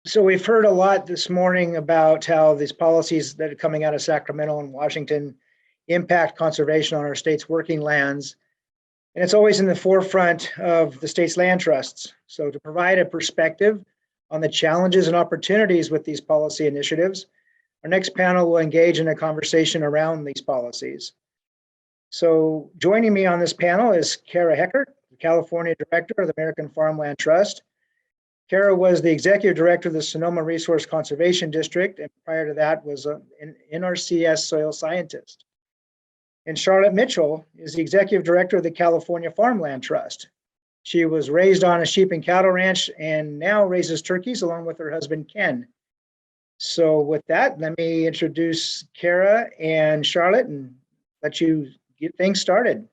So we've heard a lot this morning about how these policies that are coming out of Sacramento and Washington impact conservation on our state's working lands. And it's always in the forefront of the state's land trusts. So to provide a perspective on the challenges and opportunities with these policy initiatives, our next panel will engage in a conversation around these policies. So joining me on this panel is Kara Heckert, the California Director of the American Farmland Trust. Kara was the Executive Director of the Sonoma Resource Conservation District, and prior to that was an NRCS soil scientist. And Charlotte Mitchell is the Executive Director of the California Farmland Trust. She was raised on a sheep and cattle ranch and now raises turkeys along with her husband, Ken. So with that, let me introduce Kara and Charlotte and let you get things started.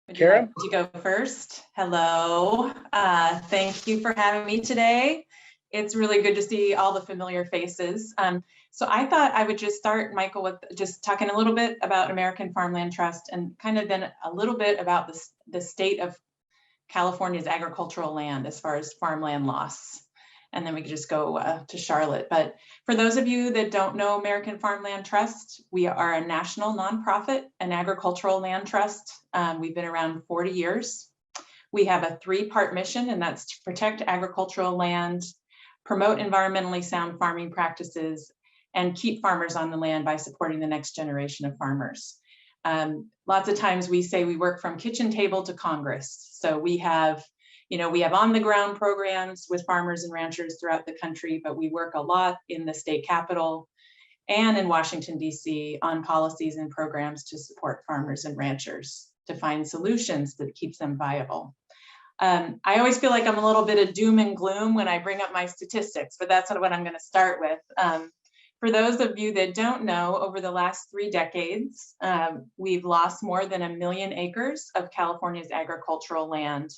Would you like to go first? Hello. Thank you for having me today. It's really good to see all the familiar faces. So I thought I would just start, Michael, with just talking a little bit about American Farmland Trust and kind of then a little bit about the state of California's agricultural land as far as farmland loss. And then we could just go to Charlotte. But for those of you that don't know American Farmland Trust, we are a national nonprofit, an agricultural land trust. We've been around 40 years. We have a three-part mission, and that's to protect agricultural land, promote environmentally sound farming practices, and keep farmers on the land by supporting the next generation of farmers. Lots of times we say we work from kitchen table to Congress. So we have on the ground programs with farmers and ranchers throughout the country, but we work a lot in the state capitol and in Washington, D.C. on policies and programs to support farmers and ranchers to find solutions that keeps them viable. I always feel like I'm a little bit of doom and gloom when I bring up my statistics, but that's what I'm going to start with. For those of you that don't know, over the last 3 decades, we've lost more than 1 million acres of California's agricultural land,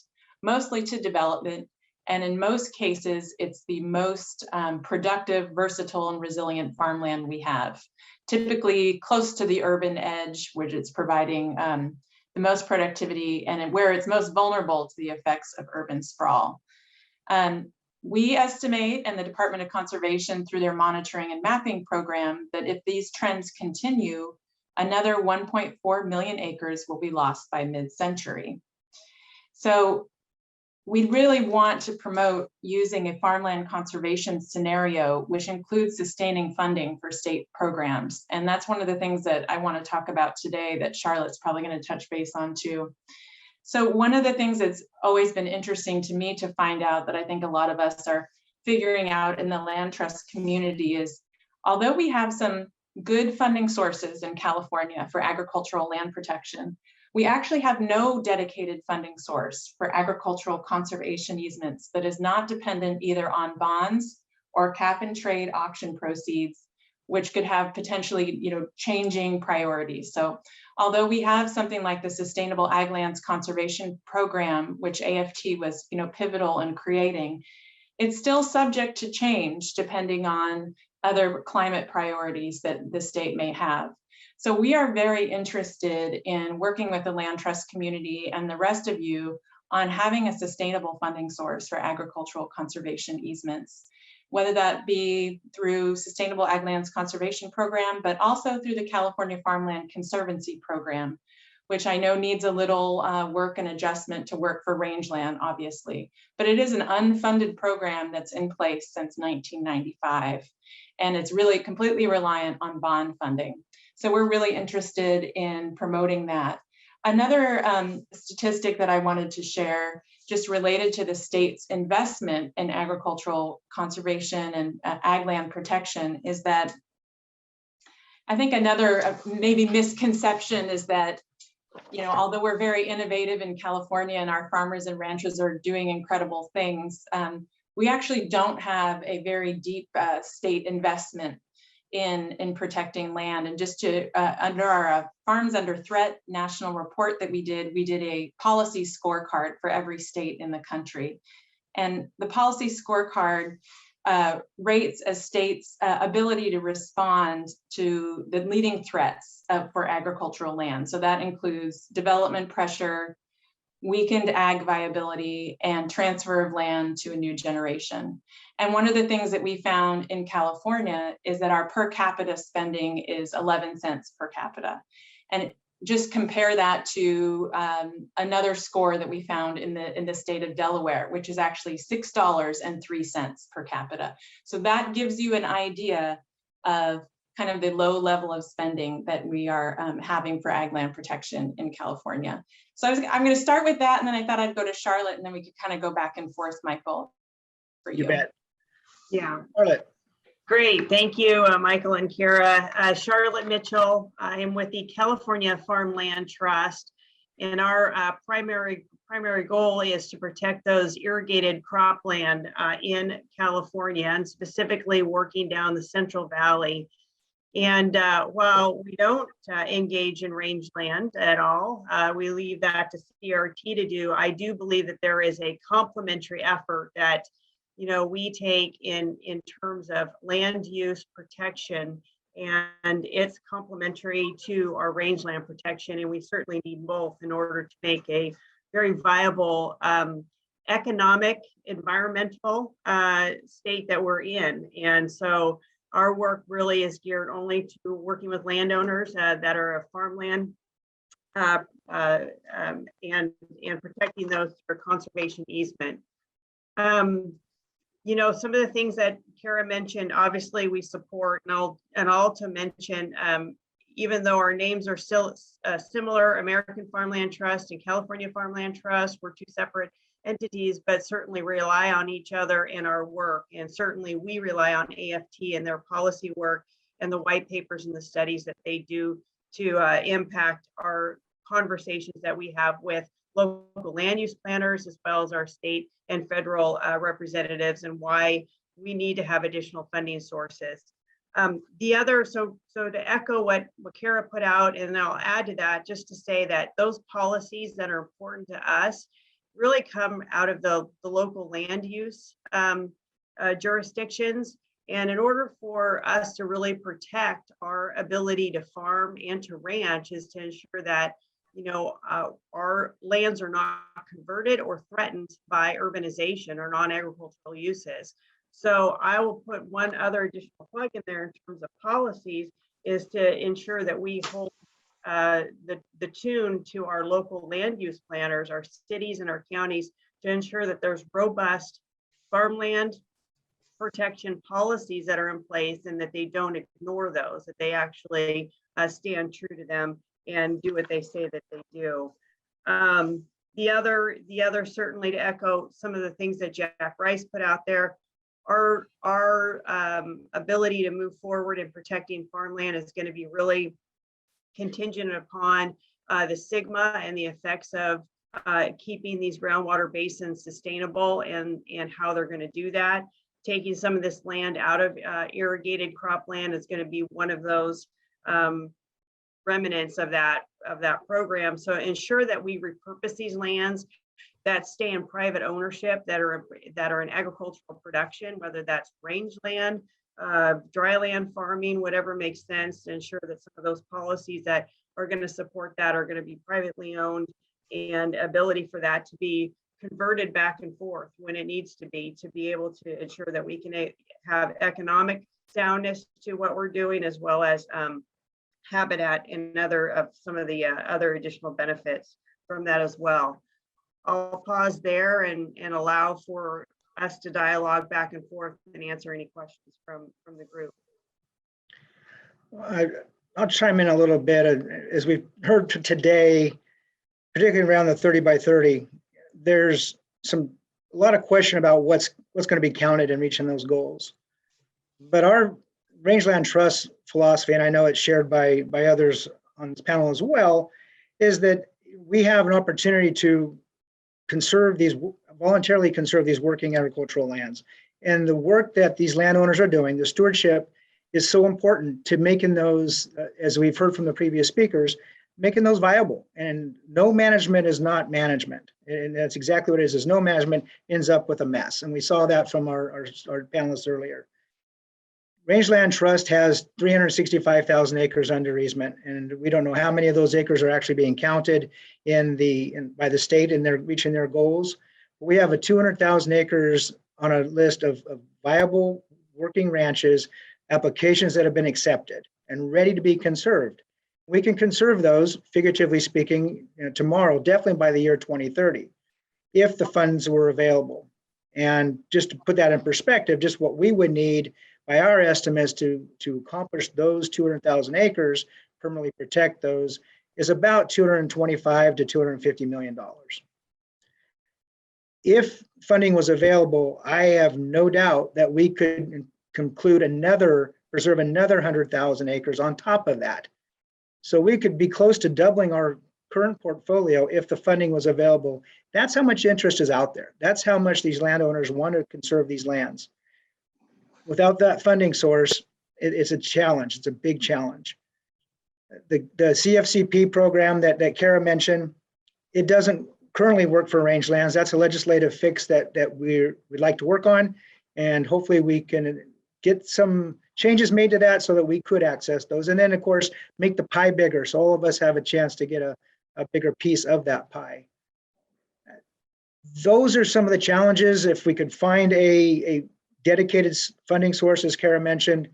mostly to development. And in most cases, it's the most productive, versatile, and resilient farmland we have, typically close to the urban edge, which it's providing the most productivity and where it's most vulnerable to the effects of urban sprawl. We estimate, and the Department of Conservation through their monitoring and mapping program, that if these trends continue, another 1.4 million acres will be lost by mid-century. So we really want to promote using a farmland conservation scenario, which includes sustaining funding for state programs. And that's one of the things that I want to talk about today that Charlotte's probably going to touch base on too. So one of the things that's always been interesting to me to find out that I think a lot of us are figuring out in the land trust community is, although we have some good funding sources in California for agricultural land protection, we actually have no dedicated funding source for agricultural conservation easements that is not dependent either on bonds or cap and trade auction proceeds, which could have potentially, changing priorities. So although we have something like the Sustainable Ag Lands Conservation Program, which AFT was, pivotal in creating, it's still subject to change depending on other climate priorities that the state may have. So we are very interested in working with the land trust community and the rest of you on having a sustainable funding source for agricultural conservation easements, whether that be through Sustainable Ag Lands Conservation Program, but also through the California Farmland Conservancy Program, which I know needs a little work and adjustment to work for rangeland, obviously. But it is an unfunded program that's in place since 1995, and it's really completely reliant on bond funding. So we're really interested in promoting that. Another statistic that I wanted to share, just related to the state's investment in agricultural conservation and ag land protection, is that I think another maybe misconception is that, although we're very innovative in California and our farmers and ranchers are doing incredible things, we actually don't have a very deep state investment in protecting land. And just to under our Farms Under Threat national report that we did a policy scorecard for every state in the country. And the policy scorecard rates a state's ability to respond to the leading threats for agricultural land. So that includes development pressure, weakened ag viability, and transfer of land to a new generation. And one of the things that we found in California is that our per capita spending is 11 cents per capita. And just compare that to another score that we found in the state of Delaware, which is actually $6.03 per capita. So that gives you an idea of kind of the low level of spending that we are having for ag land protection in California. So I'm going to start with that, and then I thought I'd go to Charlotte, and then we could kind of go back and forth, Michael, for you. You bet. Yeah. Charlotte. Great. Thank you, Michael and Kara. Charlotte Mitchell. I am with the California Farmland Trust, and our primary goal is to protect those irrigated cropland in California, and specifically working down the Central Valley. And while we don't engage in rangeland at all, we leave that to CRT to do. I do believe that there is a complementary effort that we take in terms of land use protection, and it's complementary to our rangeland protection. And we certainly need both in order to make a very viable economic, environmental state that we're in. And so our work really is geared only to working with landowners that are a farmland and protecting those through conservation easement. Some of the things that Kara mentioned, obviously we support, and I'll to mention, even though our names are still similar, American Farmland Trust and California Farmland Trust, we're two separate entities, but certainly rely on each other in our work. And certainly we rely on AFT and their policy work and the white papers and the studies that they do to impact our conversations that we have with local land use planners, as well as our state and federal representatives, and why we need to have additional funding sources. So to echo what Kara put out, and I'll add to that, just to say that those policies that are important to us really come out of the local land use jurisdictions. And in order for us to really protect our ability to farm and to ranch, is to ensure that our lands are not converted or threatened by urbanization or non-agricultural uses. So I will put one other additional plug in there in terms of policies, is to ensure that we hold the tune to our local land use planners, our cities and our counties, to ensure that there's robust farmland protection policies that are in place, and that they don't ignore those, that they actually stand true to them and do what they say that they do. The other certainly, to echo some of the things that Jack Rice put out there, our ability to move forward in protecting farmland is going to be really contingent upon the sigma and the effects of keeping these groundwater basins sustainable, and how they're going to do that. Taking some of this land out of irrigated cropland is going to be one of those remnants of that program. So ensure that we repurpose these lands that stay in private ownership, that are in agricultural production, whether that's rangeland, dryland farming, whatever makes sense, to ensure that some of those policies that are going to support that are going to be privately owned, and ability for that to be converted back and forth when it needs to be able to ensure that we can have economic soundness to what we're doing, as well as habitat and some of the other additional benefits from that as well. I'll pause there and allow for us to dialogue back and forth and answer any questions from the group. I'll chime in a little bit. As we've heard today, particularly around the 30 by 30, there's a lot of question about what's going to be counted in reaching those goals. But our Rangeland Trust philosophy, and I know it's shared by others on this panel as well, is that we have an opportunity to voluntarily conserve these working agricultural lands. And the work that these landowners are doing, the stewardship, is so important to making those, as we've heard from the previous speakers, making those viable. And no management is not management. And that's exactly what it is no management ends up with a mess. And we saw that from our panelists earlier. Rangeland Trust has 365,000 acres under easement, and we don't know how many of those acres are actually being counted by the state and they're reaching their goals. We have a 200,000 acres on a list of viable working ranches, applications that have been accepted and ready to be conserved. We can conserve those, figuratively speaking, tomorrow, definitely by the year 2030, if the funds were available. And just to put that in perspective, just what we would need by our estimates to accomplish those 200,000 acres, permanently protect those, is about $225 to $250 million. If funding was available, I have no doubt that we could preserve another 100,000 acres on top of that. So we could be close to doubling our current portfolio if the funding was available. That's how much interest is out there. That's how much these landowners want to conserve these lands. Without that funding source, it's a challenge. It's a big challenge. The CFCP program that Kara mentioned, it doesn't currently work for rangelands. That's a legislative fix that we'd like to work on, and hopefully we can get some changes made to that so that we could access those. And then, of course, make the pie bigger so all of us have a chance to get a bigger piece of that pie. Those are some of the challenges. If we could find a dedicated funding source, as Kara mentioned,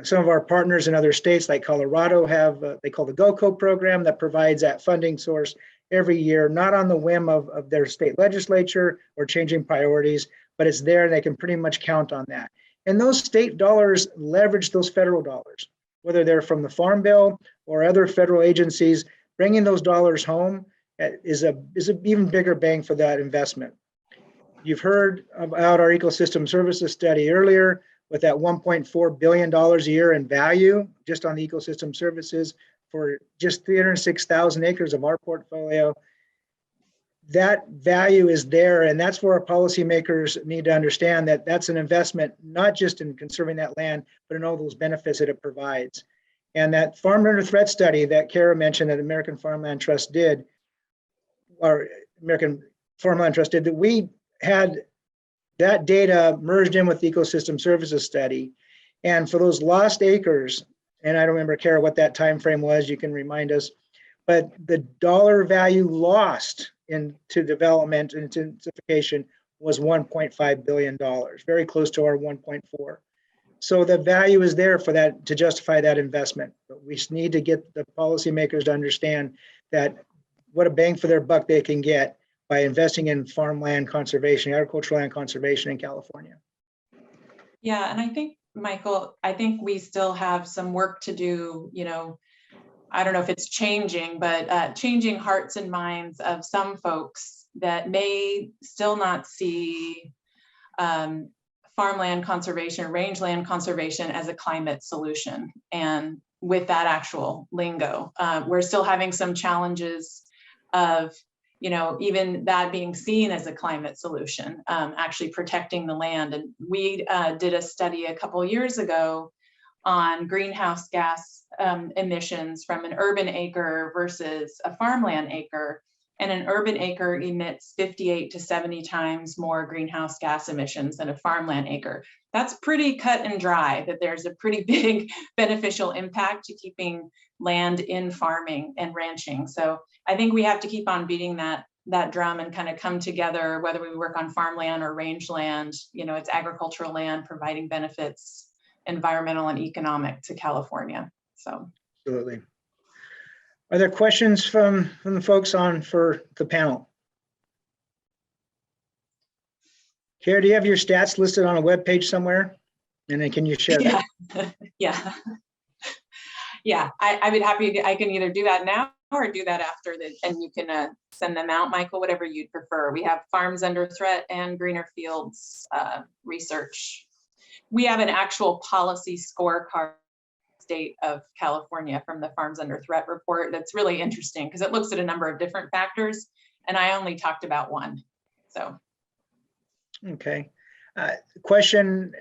some of our partners in other states like Colorado have, they call the GOCO program, that provides that funding source every year, not on the whim of their state legislature or changing priorities, but it's there and they can pretty much count on that. And those state dollars leverage those federal dollars, whether they're from the Farm Bill or other federal agencies. Bringing those dollars home is an even bigger bang for that investment. You've heard about our ecosystem services study earlier, with that $1.4 billion a year in value just on the ecosystem services for just 306,000 acres of our portfolio. That value is there, and that's where our policymakers need to understand that that's an investment, not just in conserving that land, but in all those benefits that it provides. And that Farm Under Threat study that Kara mentioned that American Farmland Trust did, or American Farmland Trust did, that we had that data merged in with the ecosystem services study. And for those lost acres, and I don't remember, Kara, what that time frame was, you can remind us, but the dollar value lost into development and intensification was $1.5 billion, very close to our 1.4. So the value is there for that, to justify that investment. But we need to get the policymakers to understand that what a bang for their buck they can get by investing in farmland conservation, agricultural land conservation in California. Yeah, and I think, Michael, I think we still have some work to do. I don't know if it's changing, but changing hearts and minds of some folks that may still not see farmland conservation, rangeland conservation as a climate solution. And with that actual lingo, we're still having some challenges of even that being seen as a climate solution, actually protecting the land. And we did a study a couple years ago on greenhouse gas emissions from an urban acre versus a farmland acre. And an urban acre emits 58 to 70 times more greenhouse gas emissions than a farmland acre. That's pretty cut and dry, that there's a pretty big beneficial impact to keeping land in farming and ranching. So I think we have to keep on beating that drum and kind of come together, whether we work on farmland or rangeland. It's agricultural land providing benefits, environmental and economic, to California. So absolutely. Are there questions from the folks on for the panel? Kara, do you have your stats listed on a web page somewhere? And then can you share that? Yeah. Yeah, I'd be happy. I can either do that now or do that after, and you can send them out, Michael, whatever you'd prefer. We have Farms Under Threat and Greener Fields research. We have an actual policy scorecard state of California from the Farms Under Threat report. That's really interesting because it looks at a number of different factors, and I only talked about one. So, okay. Question: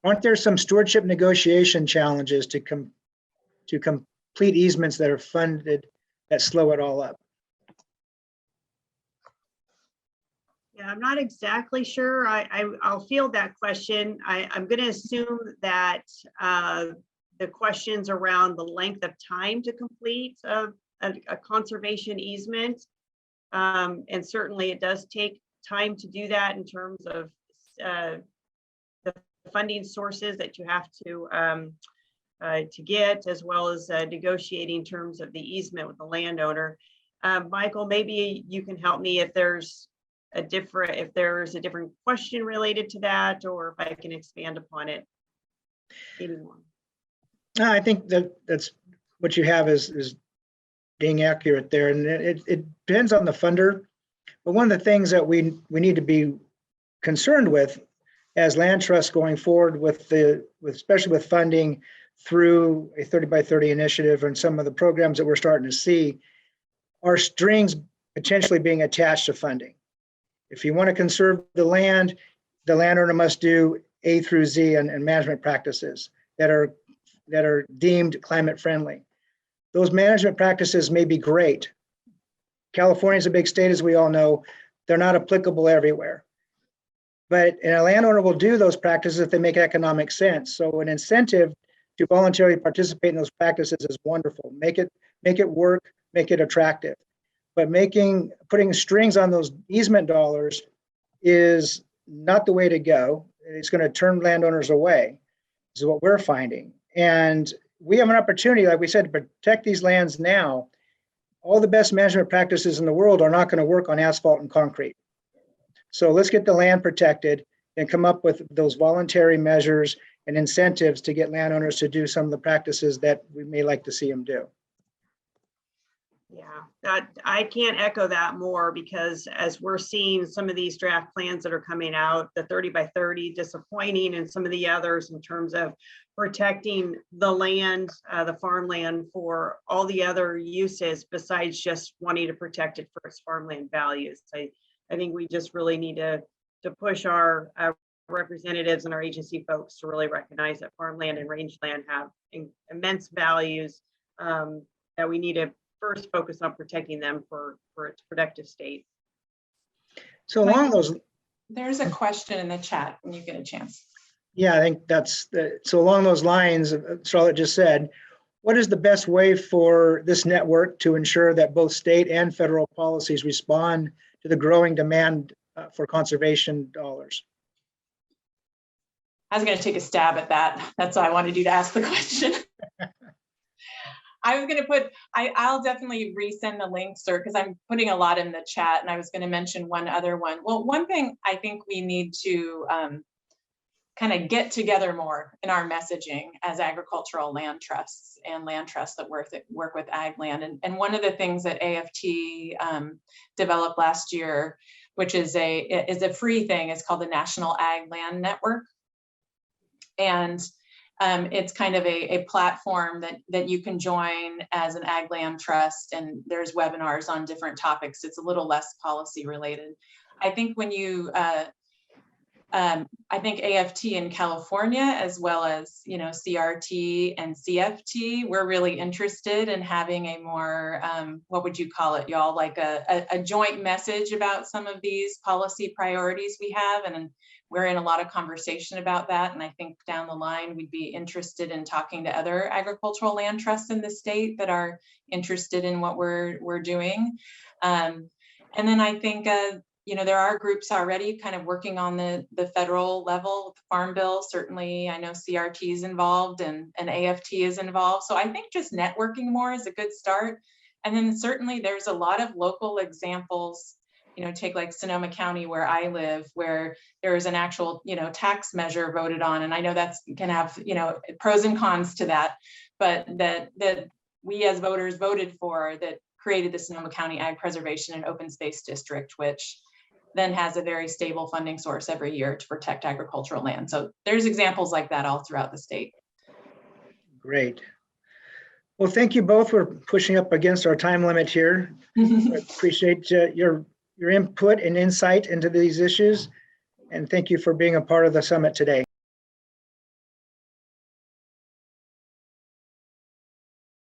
aren't there some stewardship negotiation challenges to complete easements that are funded that slow it all up? Yeah, I'm not exactly sure. I'll field that question. I'm going to assume that the questions around the length of time to complete a conservation easement. And certainly it does take time to do that in terms of the funding sources that you have to get, as well as negotiating terms of the easement with the landowner. Michael, maybe you can help me if there's a different question related to that, or if I can expand upon it. Anyone? I think that's what you have is being accurate there, and it depends on the funder. But one of the things that we need to be concerned with as land trusts going forward especially with funding through a 30 by 30 initiative and some of the programs that we're starting to see are strings potentially being attached to funding. If you want to conserve the land, the landowner must do A through Z and management practices that are deemed climate friendly. Those management practices may be great. California is a big state, as we all know. They're not applicable everywhere. And a landowner will do those practices if they make economic sense. So an incentive to voluntarily participate in those practices is wonderful. Make it work, make it attractive. But putting strings on those easement dollars is not the way to go. It's going to turn landowners away, is what we're finding. And we have an opportunity, like we said, to protect these lands now. All the best management practices in the world are not going to work on asphalt and concrete. So let's get the land protected and come up with those voluntary measures and incentives to get landowners to do some of the practices that we may like to see them do. Yeah, I can't echo that more, because as we're seeing some of these draft plans that are coming out, the 30 by 30 disappointing, and some of the others in terms of protecting the land, the farmland, for all the other uses besides just wanting to protect it for its farmland values. I think we just really need to push our representatives and our agency folks to really recognize that farmland and rangeland have immense values, that we need to first focus on protecting them for its productive state. So there's a question in the chat when you get a chance. Yeah, I think so along those lines, Charlotte just said, what is the best way for this network to ensure that both state and federal policies respond to the growing demand for conservation dollars? I was going to take a stab at that. That's what I wanted you to ask the question. I was going to I'll definitely resend the link, sir, because I'm putting a lot in the chat, and I was going to mention one other one. Well, one thing I think we need to kind of get together more in our messaging as agricultural land trusts and land trusts that work with ag land. And one of the things that AFT developed last year, which is a free thing, is called the National Ag Land Network. And it's kind of a platform that you can join as an ag land trust, and there's webinars on different topics. It's a little less policy related. I think when you, I think AFT in California, as well as, CRT and CFT, we're really interested in having a more, what would you call it, y'all, like a joint message about some of these policy priorities we have. And we're in a lot of conversation about that. And I think down the line, we'd be interested in talking to other agricultural land trusts in the state that are interested in what we're doing. And then I think, there are groups already kind of working on the federal level, the Farm Bill. Certainly, I know CRT is involved and AFT is involved. So I think just networking more is a good start. And then certainly there's a lot of local examples, take like Sonoma County where I live, where there is an actual, tax measure voted on. And I know that's can have, pros and cons to that, but that we as voters voted for, that created the Sonoma County Ag Preservation and Open Space District, which then has a very stable funding source every year to protect agricultural land. So there's examples like that all throughout the state. Great. Well, thank you both for pushing up against our time limit here. I appreciate your input and insight into these issues. And thank you for being a part of the summit today.